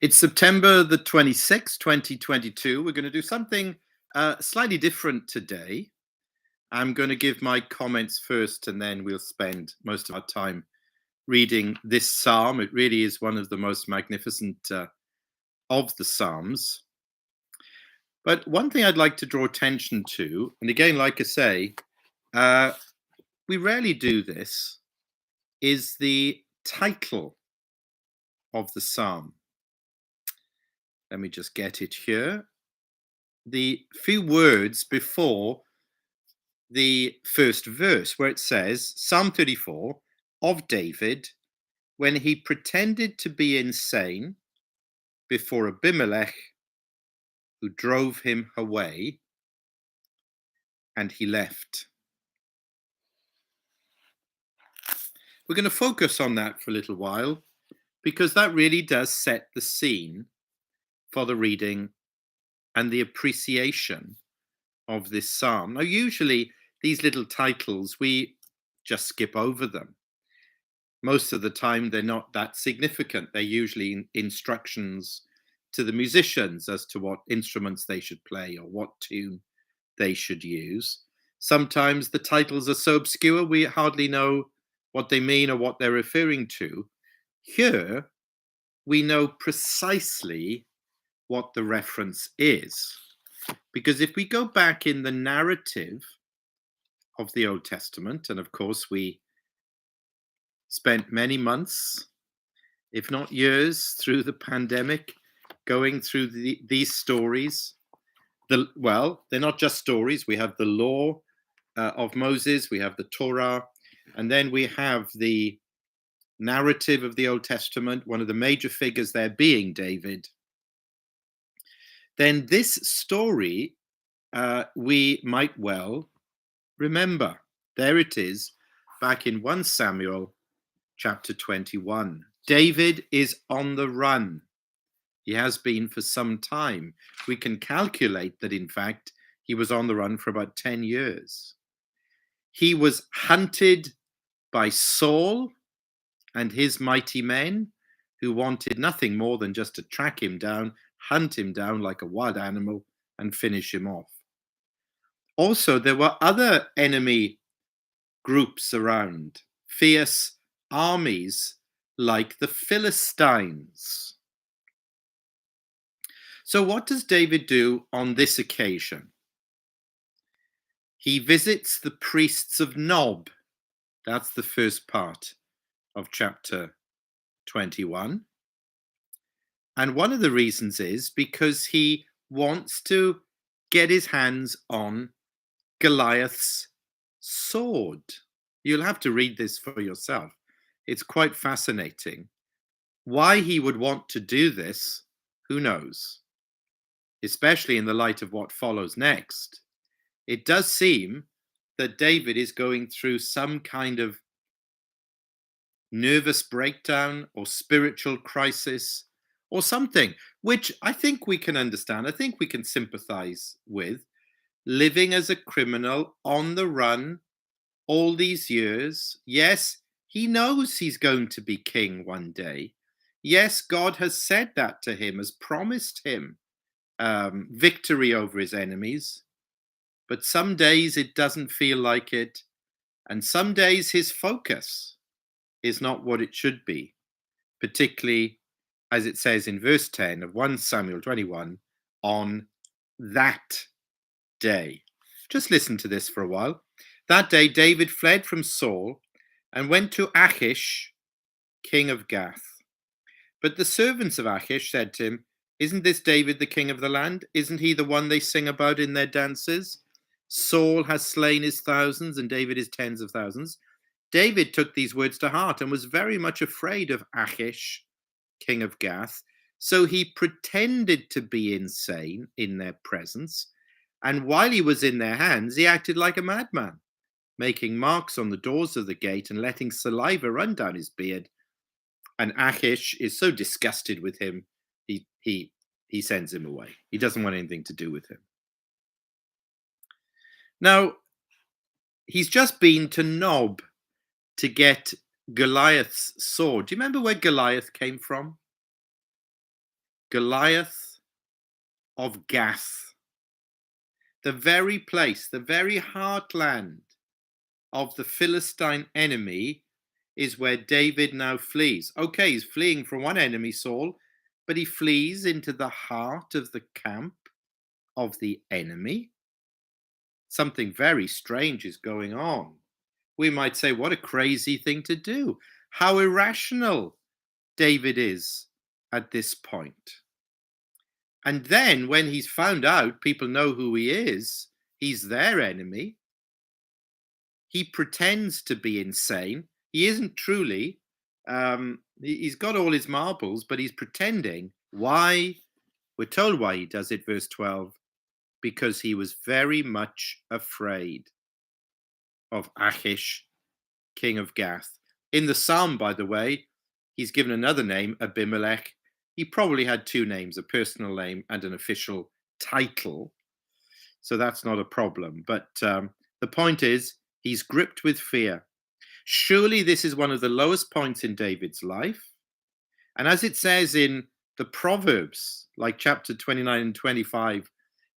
It's September the 26th, 2022. We're going to do something slightly different today. I'm going to give my comments first, and then we'll spend most of our time reading this psalm. It really is one of the most magnificent of the psalms. But one thing I'd like to draw attention to, and again, like I say, we rarely do this, is the title of the psalm. Let me just get it here. The few words before the first verse, where it says, Psalm 34 of David, when he pretended to be insane before Abimelech, who drove him away, and he left. We're going to focus on that for a little while, because that really does set the scene for the reading and the appreciation of this psalm. Now, usually these little titles, we just skip over them. Most of the time, they're not that significant. They're usually instructions to the musicians as to what instruments they should play or what tune they should use. Sometimes the titles are so obscure we hardly know what they mean or what they're referring to. Here, we know precisely what the reference is. Because if we go back in the narrative of the Old Testament, and of course we spent many months, if not years, through the pandemic, going through these stories. Well, they're not just stories. We have the law of Moses, we have the Torah, and then we have the narrative of the Old Testament, one of the major figures there being David. Then this story we might well remember. There it is, back in 1 Samuel chapter 21. David is on the run. He has been for some time. We can calculate that, in fact, he was on the run for about 10 years. He was hunted by Saul and his mighty men, who wanted nothing more than just to track him down, hunt him down like a wild animal, and finish him off. Also, there were other enemy groups around, fierce armies like the Philistines. So what does David do on this occasion? He visits the priests of Nob. That's the first part of chapter 21. And one of the reasons is because he wants to get his hands on Goliath's sword. You'll have to read this for yourself. It's quite fascinating. Why he would want to do this, who knows? Especially in the light of what follows next. It does seem that David is going through some kind of nervous breakdown or spiritual crisis or something, which I think we can understand. I think we can sympathize with. Living as a criminal on the run all these years. Yes, he knows he's going to be king one day. Yes, God has said that to him, has promised him victory over his enemies. But some days it doesn't feel like it. And some days his focus is not what it should be, particularly as it says in verse 10 of 1 Samuel 21, on that day. Just listen to this for a while. That day David fled from Saul and went to Achish, king of Gath. But the servants of Achish said to him, Isn't this David the king of the land? Isn't he the one they sing about in their dances? Saul has slain his thousands and David his tens of thousands. David took these words to heart and was very much afraid of Achish, king of Gath. So he pretended to be insane in their presence. And while he was in their hands, he acted like a madman, making marks on the doors of the gate and letting saliva run down his beard. And Achish is so disgusted with him, he sends him away. He doesn't want anything to do with him. Now, he's just been to Nob to get Goliath's sword. Do you remember where Goliath came from? Goliath of Gath, the very place, the very heartland of the Philistine enemy, is where David now flees. Okay, he's fleeing from one enemy, Saul, but he flees into the heart of the camp of the enemy. Something very strange is going on. We might say, what a crazy thing to do. How irrational David is at this point. And then when he's found out, people know who he is, he's their enemy. He pretends to be insane. He isn't truly. He's got all his marbles, but he's pretending. Why? We're told why he does it, verse 12. Because he was very much afraid of Achish, king of Gath. In the psalm, by the way, he's given another name, Abimelech. He probably had two names, a personal name and an official title. So that's not a problem. But the point is, he's gripped with fear. Surely this is one of the lowest points in David's life. And as it says in the Proverbs, like chapter 29 and 25,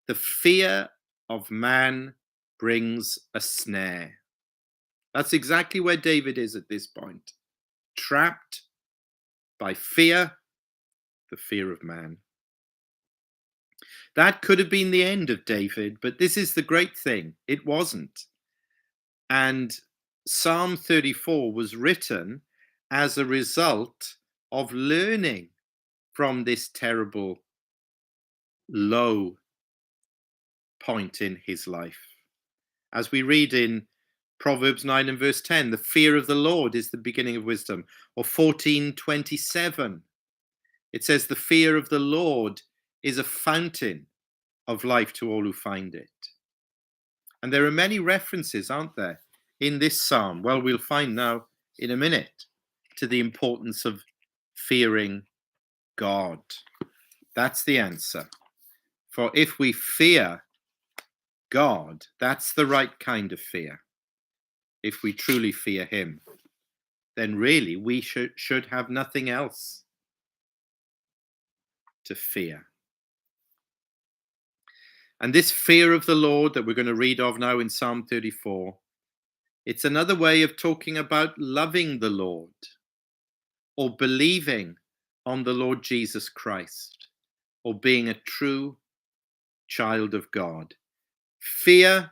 the fear of man brings a snare. That's exactly where David is at this point. Trapped by fear, the fear of man. That could have been the end of David, but this is the great thing. It wasn't. And Psalm 34 was written as a result of learning from this terrible low point in his life. As we read in Proverbs 9 and verse 10, the fear of the Lord is the beginning of wisdom. Or 14:27, it says the fear of the Lord is a fountain of life to all who find it. And there are many references, aren't there, in this psalm? Well, we'll find now in a minute to the importance of fearing God. That's the answer. For if we fear God, that's the right kind of fear. If we truly fear him, then really we should have nothing else to fear. And this fear of the Lord that we're going to read of now in Psalm 34, it's another way of talking about loving the Lord or believing on the Lord Jesus Christ or being a true child of God. Fear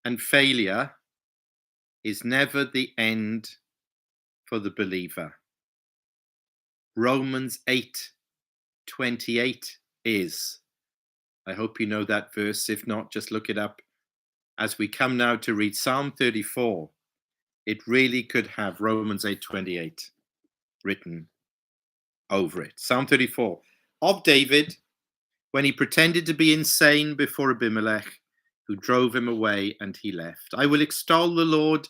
and failure is never the end for the believer. Romans 8:28 is. I hope you know that verse. If not, just look it up. As we come now to read Psalm 34, it really could have Romans 8:28 written over it. Psalm 34, of David, when he pretended to be insane before Abimelech, who drove him away and he left. I will extol the Lord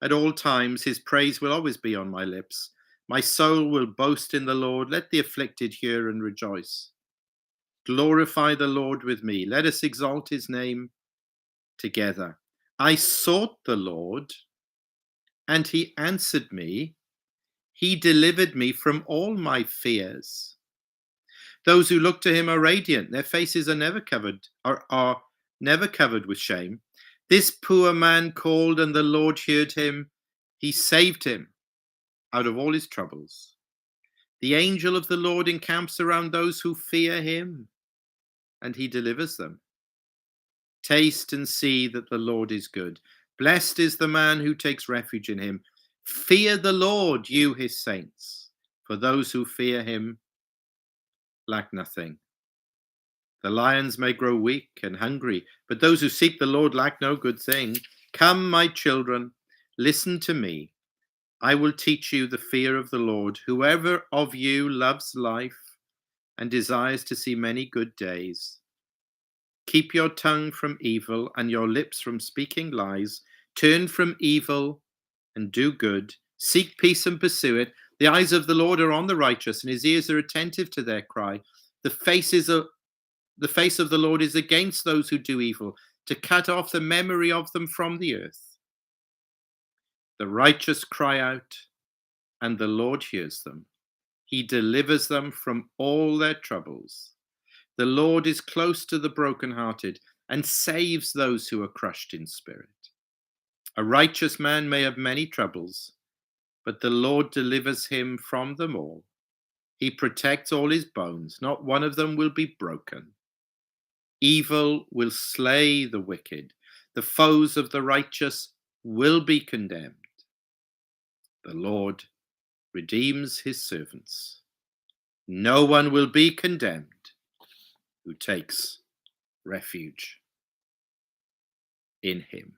at all times. His praise will always be on my lips. My soul will boast in the Lord. Let the afflicted hear and rejoice. Glorify the Lord with me. Let us exalt his name together. I sought the Lord, and he answered me. He delivered me from all my fears. Those who look to him are radiant. Their faces are never covered with shame. This poor man called, and the Lord heard him. He saved him out of all his troubles. The angel of the Lord encamps around those who fear him, and he delivers them. Taste and see that the Lord is good. Blessed is the man who takes refuge in him. Fear the Lord, you his saints, for those who fear him lack nothing. The lions may grow weak and hungry, but those who seek the Lord lack no good thing. Come, my children, listen to me. I will teach you the fear of the Lord. Whoever of you loves life and desires to see many good days, keep your tongue from evil and your lips from speaking lies. Turn from evil and do good. Seek peace and pursue it. The eyes of the Lord are on the righteous, and his ears are attentive to their cry. The face of the Lord is against those who do evil, to cut off the memory of them from the earth. The righteous cry out, and the Lord hears them. He delivers them from all their troubles. The Lord is close to the brokenhearted and saves those who are crushed in spirit. A righteous man may have many troubles, but the Lord delivers him from them all. He protects all his bones, not one of them will be broken. Evil will slay the wicked. The foes of the righteous will be condemned. The Lord redeems his servants. No one will be condemned who takes refuge in him.